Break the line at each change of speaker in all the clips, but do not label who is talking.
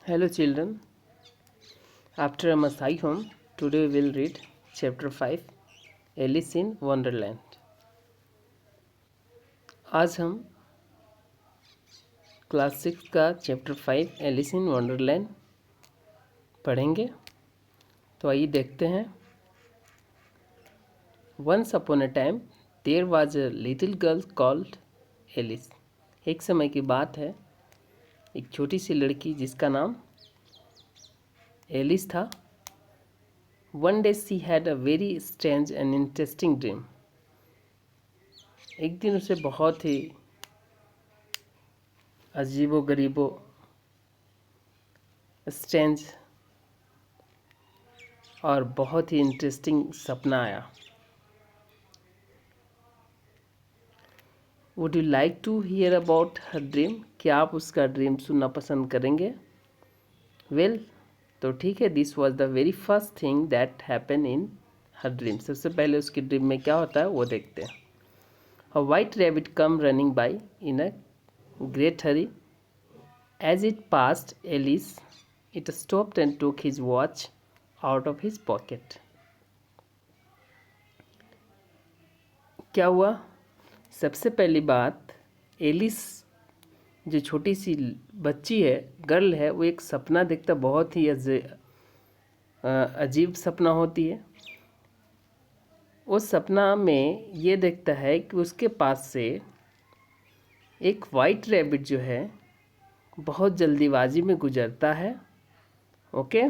Hello children, after a Masai home, today we will read chapter 5 Alice in Wonderland। आज हम class 6 का chapter 5 Alice in Wonderland पढ़ेंगे। तो आइए देखते हैं। Once upon a time there was a little girl called Alice. एक समय की बात है, एक छोटी सी लड़की जिसका नाम एलिस था। One day she had a very strange and interesting dream। एक दिन उसे बहुत ही अजीबो गरीबो स्ट्रेंज और बहुत ही इंटरेस्टिंग सपना आया। Would you like to hear about her dream? क्या आप उसका ड्रीम सुनना पसंद करेंगे? वेल, तो ठीक है। This was the very first thing that happen in her dream. सबसे पहले उसकी ड्रीम में क्या होता है वो देखते हैं। अ white rabbit come running by in a great Hari. As it passed Alice, it stopped and took his watch out of his pocket। क्या हुआ? सबसे पहली बात, एलिस जो छोटी सी बच्ची है, गर्ल है, वो एक सपना देखता, बहुत ही अजीब सपना होती है। उस सपना में ये देखता है कि उसके पास से एक वाइट रैबिट जो है बहुत जल्दीबाजी में गुजरता है। ओके,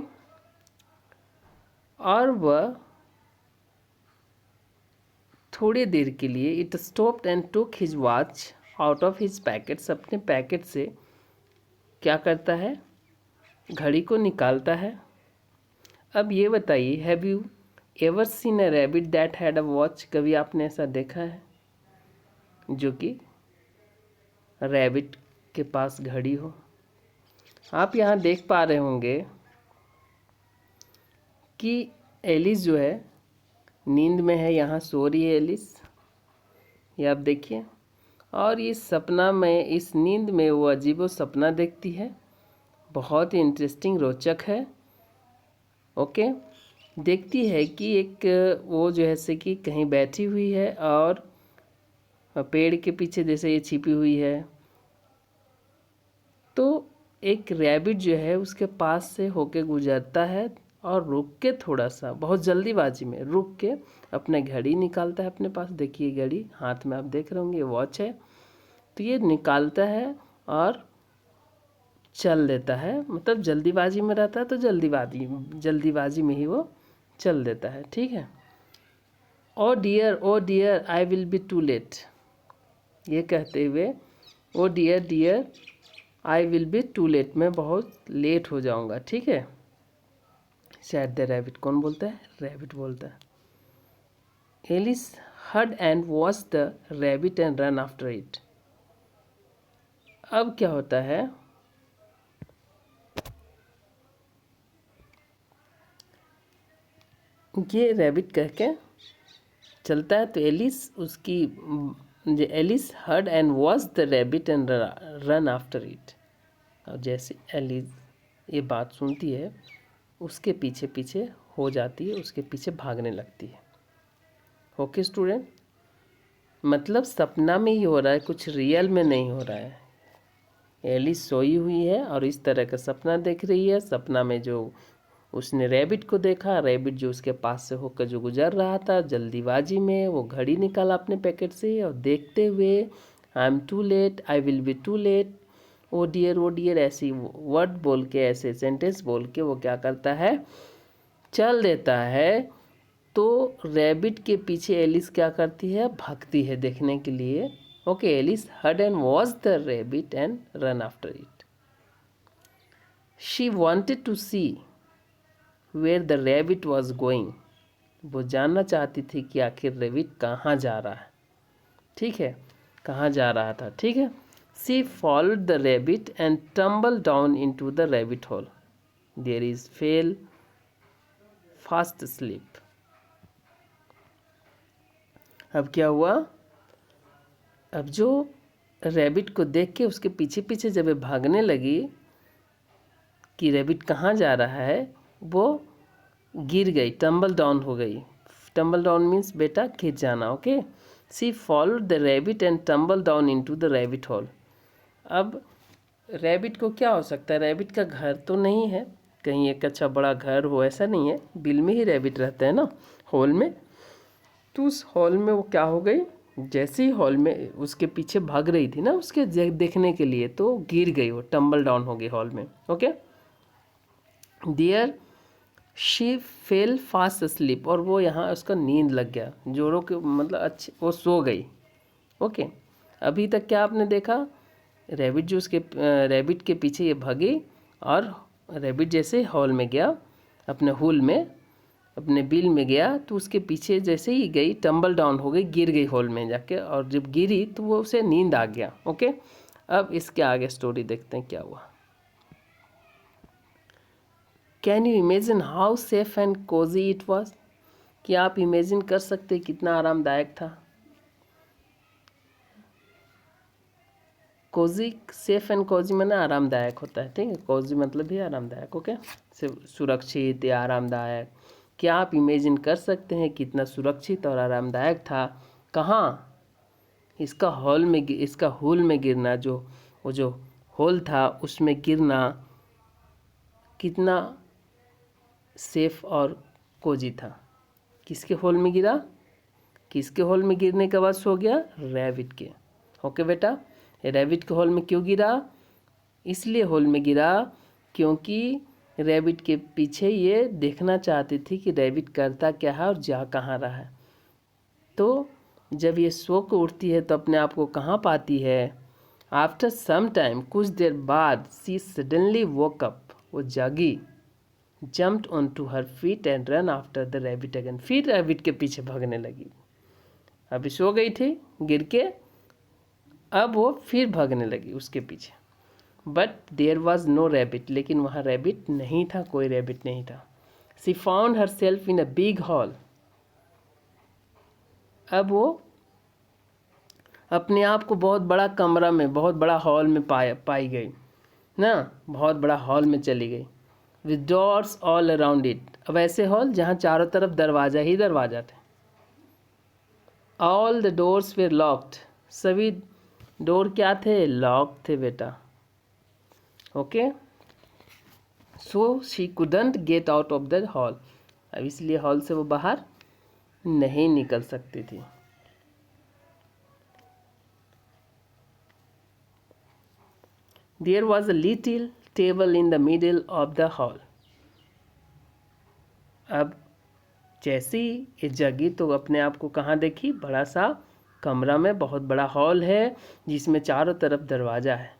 और वह थोड़ी देर के लिए it stopped and took his watch out of his packets. अपने पैकेट से क्या करता है? घड़ी को निकालता है। अब ये बताइए, have you ever seen a rabbit that had a watch? कभी आपने ऐसा देखा है जो कि रैबिट के पास घड़ी हो? आप यहाँ देख पा रहे होंगे कि एलिस जो है नींद में है, यहाँ सो रही है एलिस, ये आप देखिए। और इस सपना में, इस नींद में वो अजीबो सपना देखती है, बहुत ही इंटरेस्टिंग, रोचक है। ओके, देखती है कि एक वो जो है से कि कहीं बैठी हुई है और पेड़ के पीछे जैसे ये छिपी हुई है। तो एक रैबिट जो है उसके पास से होके गुजरता है और रुक के, थोड़ा सा बहुत जल्दीबाजी में रुक के अपने घड़ी निकालता है अपने पास। देखिए घड़ी हाथ में, आप देख रहे होंगे, वॉच है। तो ये निकालता है और चल देता है, मतलब जल्दीबाजी में रहता है तो जल्दीबाजी में ही वो चल देता है। ठीक है। Oh dear I will be too late. ये कहते हुए, oh dear I will be too late, मैं बहुत लेट हो जाऊंगा। ठीक है। शायद द रैबिट, कौन बोलता है? रैबिट बोलता है। Alice heard and watch the rabbit and run after it. अब क्या होता है, ये रैबिट कह के चलता है तो Alice heard and watch the rabbit and run after it. और जैसे एलिस ये बात सुनती है, उसके पीछे पीछे हो जाती है, उसके पीछे भागने लगती है। ओके स्टूडेंट, मतलब सपना में ही हो रहा है, कुछ रियल में नहीं हो रहा है। एलिस सोई हुई है और इस तरह का सपना देख रही है। सपना में जो उसने रैबिट को देखा, रैबिट जो उसके पास से होकर जो गुजर रहा था, जल्दीबाजी में वो घड़ी निकाला अपने पैकेट से और देखते हुए, I am too late, I will be too late, oh dear, ऐसी वर्ड बोल के, ऐसे सेंटेंस बोल के वो क्या करता है? चल देता है। तो रैबिट के पीछे एलिस क्या करती है? भागती है देखने के लिए। Okay, Alice heard and watch the rabbit and run after it. She wanted to see where the rabbit was going. वो जानना चाहती थी कि आखिर रैबिट कहाँ जा रहा है। ठीक है, कहाँ जा रहा था। ठीक है। She followed the rabbit and tumble down into the rabbit hole. There is fell fast sleep. अब क्या हुआ? अब जो रैबिट को देख के उसके पीछे पीछे जब ये भागने लगी कि रैबिट कहाँ जा रहा है, वो गिर गई, टम्बल डाउन हो गई। टम्बल डाउन मीन्स बेटा गिर जाना। Okay, she followed the rabbit and tumble down into the rabbit hole. अब रैबिट को क्या हो सकता है, रैबिट का घर तो नहीं है, कहीं एक अच्छा बड़ा घर हो ऐसा नहीं है, बिल में ही रैबिट रहता है ना, हॉल में। तो उस हॉल में वो क्या हो गई, जैसे ही हॉल में उसके पीछे भाग रही थी ना उसके देखने के लिए, तो गिर गई, वो टम्बल डाउन हो गई हॉल में। Okay, there she fell fast sleep, और वो यहाँ उसका नींद लग गया जोरों के, मतलब अच्छे, वो सो गई। ओके, अभी तक क्या आपने देखा, रैबिट जो उसके रैबिट के पीछे ये भागी, और रैबिट जैसे हॉल में गया, अपने होल में, अपने बिल में गया, तो उसके पीछे जैसे ही गई टम्बल डाउन हो गई, गिर गई हॉल में जाके, और जब गिरी तो वो उसे नींद आ गया। ओके, अब इसके आगे स्टोरी देखते हैं क्या हुआ। Can you imagine how safe and cosy it was. क्या आप इमेजिन कर सकते कितना आरामदायक था। कोजी, सेफ एंड कोजी माने आरामदायक होता है, ठीक है, कोजी मतलब भी आरामदायक। ओके, सुरक्षित या आरामदायक। क्या आप इमेजिन कर सकते हैं कितना सुरक्षित और आरामदायक था। कहाँ, इसका हॉल में, इसका होल में गिरना, जो वो जो होल था उसमें गिरना कितना सेफ और कोजी था। किसके होल में गिरा, किसके होल में गिरने के बाद सो गया, रैबिट के। ओके बेटा, रैबिट के होल में क्यों गिरा, इसलिए होल में गिरा क्योंकि रैबिट के पीछे ये देखना चाहती थी कि रैबिट करता क्या है और जा कहाँ रहा है। तो जब ये सो को उठती है तो अपने आप को कहाँ पाती है, आफ्टर सम टाइम, कुछ देर बाद, सी सडनली वोक अप, वो जागी, jumped on to her feet and run after the rabbit again, फिर रैबिट के पीछे भागने लगी। अभी सो गई थी गिर के, अब वो फिर भागने लगी उसके पीछे। But there was no rabbit, लेकिन वहाँ रैबिट नहीं था, कोई रैबिट नहीं था। She found herself in a big hall, अब वो अपने आप को बहुत बड़ा कमरा में, बहुत बड़ा हॉल में पाई गई ना, बहुत बड़ा हॉल में चली गई। With doors all around it, अब ऐसे हॉल जहाँ चारों तरफ दरवाज़ा ही दरवाज़ा थे। All the doors were locked, सभी डोर क्या थे, लॉक थे बेटा। Okay, so she couldn't get out of the hall, अब इसलिए हॉल से वो बाहर नहीं निकल सकती थी। There was a little table in the middle of the hall. अब जैसी ये जगी तो अपने आप को कहाँ देखी, बड़ा सा कमरा में, बहुत बड़ा हॉल है जिसमें चारों तरफ दरवाज़ा है।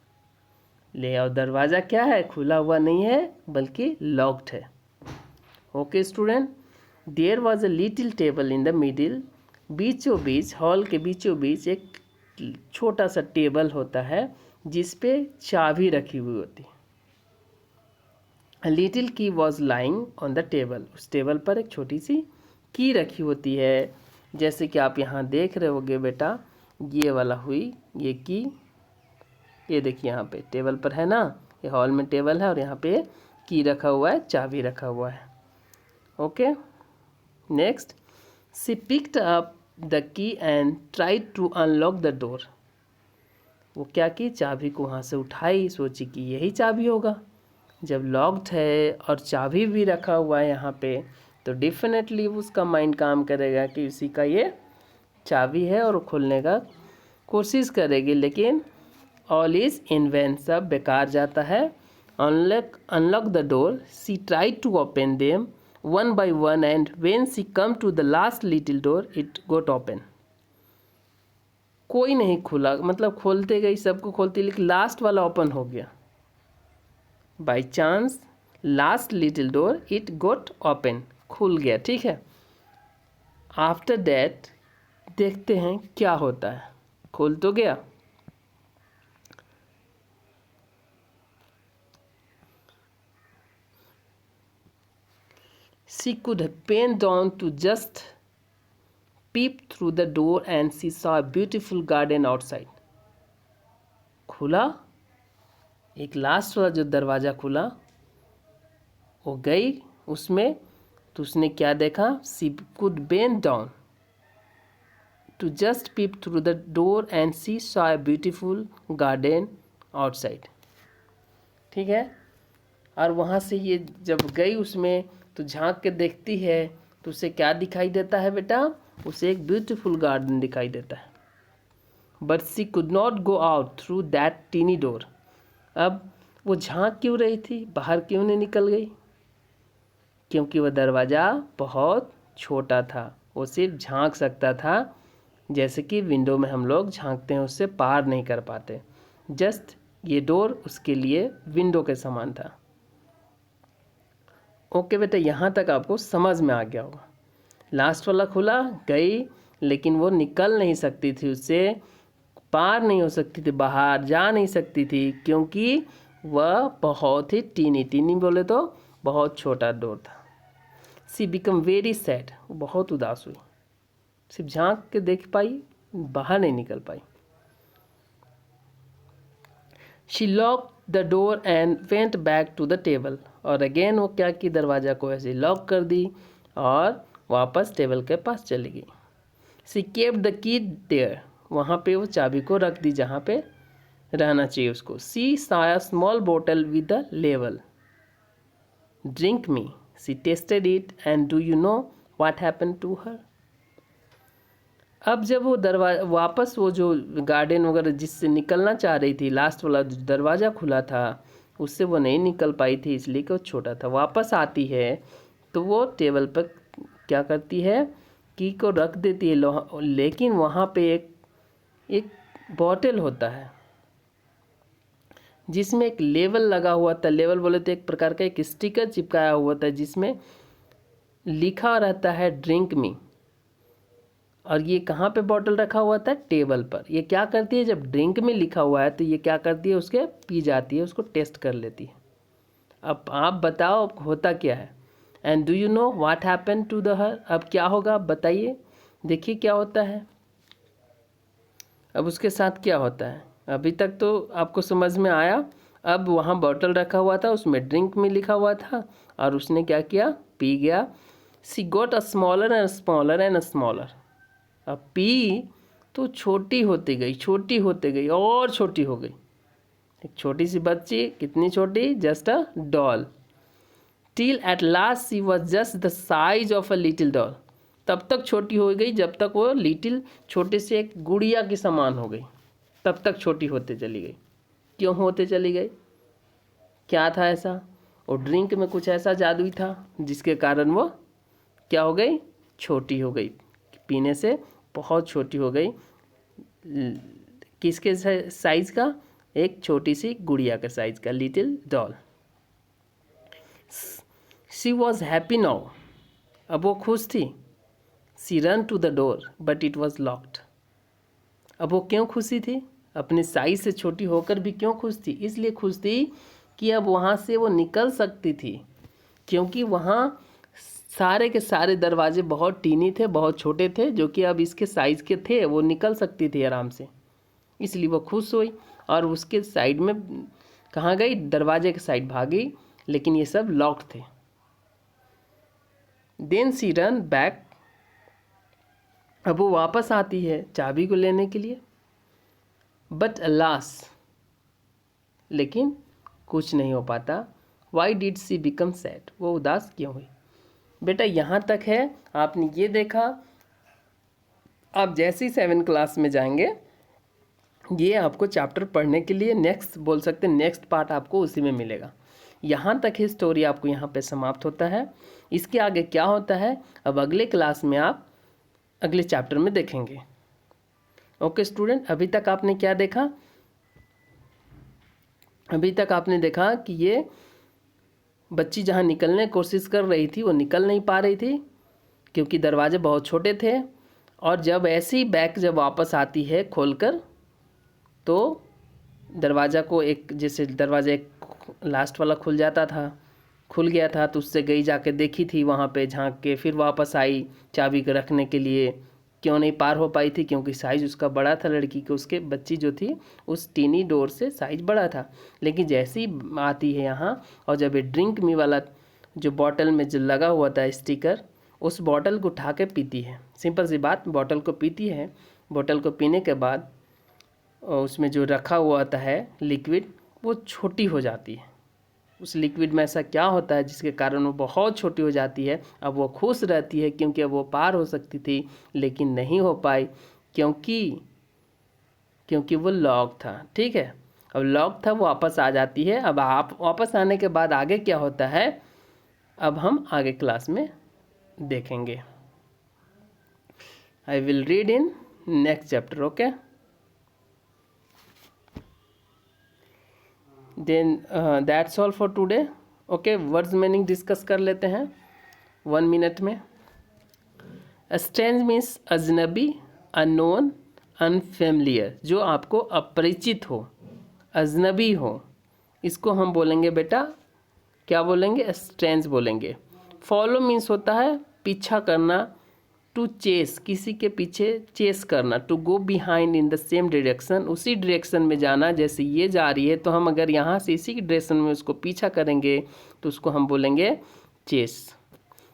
ले और दरवाज़ा क्या है, खुला हुआ नहीं है बल्कि लॉक्ड है। Okay student, there was a little table in the middle, बीचों बीच, हॉल के बीचों बीच एक छोटा सा टेबल होता है जिस पे चाबी रखी हुई होती है। A little key was lying on the table, उस टेबल पर एक छोटी सी की रखी होती है, जैसे कि आप यहाँ देख रहे होगे बेटा, ये वाला हुई ये की, ये देखिए यहाँ पे टेबल पर है ना, ये हॉल में टेबल है और यहाँ पे की रखा हुआ है, चाबी रखा हुआ है। Okay, next, she picked up the key and tried to unlock the door, वो क्या की, चाबी को वहाँ से उठाई, सोची कि यही चाबी होगा, जब लॉक्ड है और चाबी भी रखा हुआ है यहाँ पे, तो डेफिनेटली उसका माइंड काम करेगा कि उसी का ये चाबी है और खोलने का कोशिश करेगी, लेकिन ऑल इज़ इन वैन, सब बेकार जाता है। Unlock the door, she try to open them one by one and when she come to the last little door it got open, कोई नहीं खुला, मतलब खोलते गई, सबको खोलती, लेकिन लास्ट वाला ओपन हो गया। By chance last little door it got open, खुल गया, ठीक है। आफ्टर दैट देखते हैं क्या होता है, खुल तो गया। She could bend down to just peeped through the door and she saw a beautiful garden outside, खुला, एक लास्ट वाला जो दरवाज़ा खुला वो गई उसमें, तो उसने क्या देखा, she could bend down to just peep through the door and she saw a beautiful garden outside. ठीक है, और वहाँ से ये जब गई उसमें तो झांक के देखती है तो उसे क्या दिखाई देता है बेटा, उसे एक ब्यूटीफुल गार्डन दिखाई देता है। But she could not go out through that tiny door. अब वो झांक क्यों रही थी, बाहर क्यों नहीं निकल गई, क्योंकि वह दरवाज़ा बहुत छोटा था, वो सिर्फ झांक सकता था, जैसे कि विंडो में हम लोग झांकते हैं, उससे पार नहीं कर पाते। जस्ट ये डोर उसके लिए विंडो के समान था। ओके बेटा, यहाँ तक आपको समझ में आ गया होगा। लास्ट वाला खुला, गई, लेकिन वो निकल नहीं सकती थी, उससे पार नहीं हो सकती थी, बाहर जा नहीं सकती थी, क्योंकि वह बहुत ही टीनी बोले तो बहुत छोटा डोर था। सी बिकम वेरी सैड, वो बहुत उदास हुई, सिर्फ झांक के देख पाई, बाहर नहीं निकल पाई। She lock the door and went back to the table. और अगेन वो क्या की, दरवाज़ा को ऐसे लॉक कर दी और वापस टेबल के पास चली गई। She kept the key there, वहाँ पे वो चाबी को रख दी जहाँ पे रहना चाहिए उसको। सी सॉ अ स्मॉल बोतल with the label drink me. She tasted it and do you know what happen to her. अब जब वो वापस वो जो गार्डन वगैरह जिससे निकलना चाह रही थी, लास्ट वाला दरवाज़ा खुला था, उससे वो नहीं निकल पाई थी, इसलिए कि वो छोटा था। वापस आती है तो वो टेबल पर क्या करती है, की को रख देती है, लेकिन वहाँ पे एक बॉटल होता है जिसमें एक लेबल लगा हुआ था। लेबल बोले तो एक प्रकार का एक स्टिकर चिपकाया हुआ था जिसमें लिखा रहता है ड्रिंक मी। और ये कहाँ पे बॉटल रखा हुआ था, टेबल पर। ये क्या करती है, जब ड्रिंक में लिखा हुआ है तो ये क्या करती है, उसके पी जाती है, उसको टेस्ट कर लेती है। अब आप बताओ होता क्या है। And do you know what happen to the her, अब क्या होगा बताइए, देखिए क्या होता है। अब उसके साथ क्या होता है, अभी तक तो आपको समझ में आया। अब वहाँ बॉटल रखा हुआ था, उसमें ड्रिंक में लिखा हुआ था, और उसने क्या किया, पी गया। She got a smaller and smaller and smaller. अब पी तो छोटी होती गई, छोटी होती गई, और छोटी हो गई। एक छोटी सी बच्ची, कितनी छोटी, just a doll. Till at last she was just the size of a little doll. तब तक छोटी हो गई जब तक वो लिटिल, छोटे से एक गुड़िया के समान हो गई, तब तक छोटी होते चली गई। क्यों होते चली गई, क्या था ऐसा, और ड्रिंक में कुछ ऐसा जादुई था जिसके कारण वो क्या हो गई, छोटी हो गई, पीने से बहुत छोटी हो गई। किसके साइज का, एक छोटी सी गुड़िया के साइज का, little doll. She was happy now, अब वो खुश थी। She run to the door but it was locked. अब वो क्यों खुशी थी, अपने साइज से छोटी होकर भी क्यों खुश थी, इसलिए खुश थी कि अब वहाँ से वो निकल सकती थी, क्योंकि वहाँ सारे के सारे दरवाजे बहुत टीनी थे, बहुत छोटे थे, जो कि अब इसके साइज़ के थे, वो निकल सकती थी आराम से, इसलिए वो खुश हुई। और उसके साइड में कहाँ गई, दरवाजे के साइड भागी, लेकिन ये सब लॉक्ड थे। देन सी रन बैक, अब वो वापस आती है चाबी को लेने के लिए। बट अलास, लेकिन कुछ नहीं हो पाता। Why did she become sad, वो उदास क्यों हुई। बेटा यहाँ तक है, आपने ये देखा। आप जैसे ही 7 क्लास में जाएंगे, ये आपको चैप्टर पढ़ने के लिए नेक्स्ट बोल सकते हैं, नेक्स्ट पार्ट आपको उसी में मिलेगा। यहाँ तक ही स्टोरी आपको यहाँ पे समाप्त होता है। इसके आगे क्या होता है, अब अगले क्लास में आप अगले चैप्टर में देखेंगे। ओके स्टूडेंट, अभी तक आपने क्या देखा, अभी तक आपने देखा कि ये बच्ची जहाँ निकलने की कोशिश कर रही थी वो निकल नहीं पा रही थी, क्योंकि दरवाजे बहुत छोटे थे। और जब ऐसी बैक जब वापस आती है खोलकर, तो दरवाज़ा को एक, जैसे दरवाज़ा एक लास्ट वाला खुल जाता था, खुल गया था, तो उससे गई जाके देखी थी वहाँ पे झांक के, फिर वापस आई चाबी को रखने के लिए। क्यों नहीं पार हो पाई थी, क्योंकि साइज़ उसका बड़ा था, लड़की के, उसके बच्ची जो थी उस टीनी डोर से साइज़ बड़ा था। लेकिन जैसे ही आती है यहाँ, और जब ये ड्रिंक मी वाला जो बॉटल में जो लगा हुआ था स्टिकर, उस बॉटल को उठा के पीती है। सिंपल सी बात, बॉटल को पीती है। बॉटल को पीने के बाद उसमें जो रखा हुआ होता है लिक्विड, वो छोटी हो जाती है। उस लिक्विड में ऐसा क्या होता है जिसके कारण वो बहुत छोटी हो जाती है। अब वो खुश रहती है क्योंकि अब वो पार हो सकती थी, लेकिन नहीं हो पाई क्योंकि वो लॉक था। ठीक है, अब लॉक था, वो वापस आ जाती है। अब आप वापस आने के बाद आगे क्या होता है, अब हम आगे क्लास में देखेंगे। I will read in next chapter. Okay, then that's all for today. Okay, words meaning discuss कर लेते हैं 1 मिनट में। स्ट्रेंज मीन्स अजनबी, अननोन, अनफेमिलियर, जो आपको अपरिचित हो, अजनबी हो, इसको हम बोलेंगे बेटा, क्या बोलेंगे, स्ट्रेंज बोलेंगे। फॉलो मीन्स होता है पीछा करना, टू चेस, किसी के पीछे चेस करना, to go behind in the same direction, उसी डायरेक्शन में जाना। जैसे ये जा रही है तो हम अगर यहाँ से इसी डायरेक्शन में उसको पीछा करेंगे तो उसको हम बोलेंगे चेस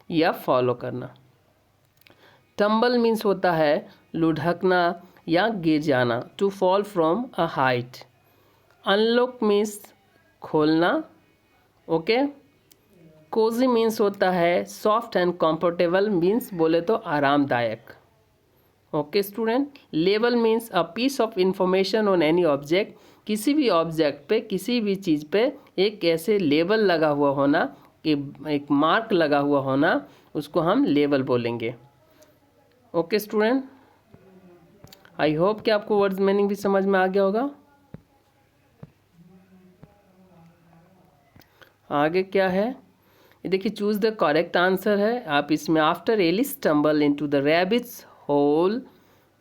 या फॉलो करना। टम्बल मीन्स होता है लुढ़कना या गिर जाना, to fall from a height. Unlock means खोलना। ओके, कोजी मीन्स होता है सॉफ्ट एंड कंफर्टेबल, मीन्स बोले तो आरामदायक। Okay student, label means a piece of information on any object, किसी भी ऑब्जेक्ट पे, किसी भी चीज़ पे एक ऐसे लेबल लगा हुआ होना, कि एक मार्क लगा हुआ होना, उसको हम लेबल बोलेंगे। ओके स्टूडेंट, आई होप कि आपको वर्ड्स मीनिंग भी समझ में आ गया होगा। आगे क्या है ये देखिए, चूज द करेक्ट आंसर है। आप इसमें after Alice stumble into the rabbit's hole,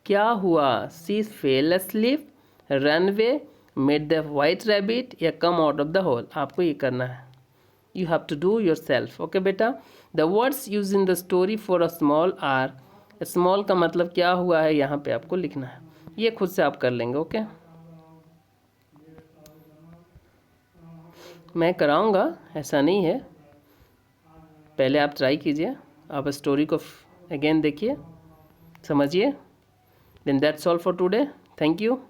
क्या हुआ, she fell asleep, ran away, made the white rabbit, या come out of the hole, आपको ये करना है। You have to do yourself. Okay बेटा, the words use in the story for a small R, small का मतलब क्या हुआ है यहाँ पे आपको लिखना है, ये खुद से आप कर लेंगे। ओके, मैं कराऊंगा, ऐसा नहीं है, पहले आप ट्राई कीजिए, आप स्टोरी को अगेन देखिए, समझिए। Then that's all for today, thank you.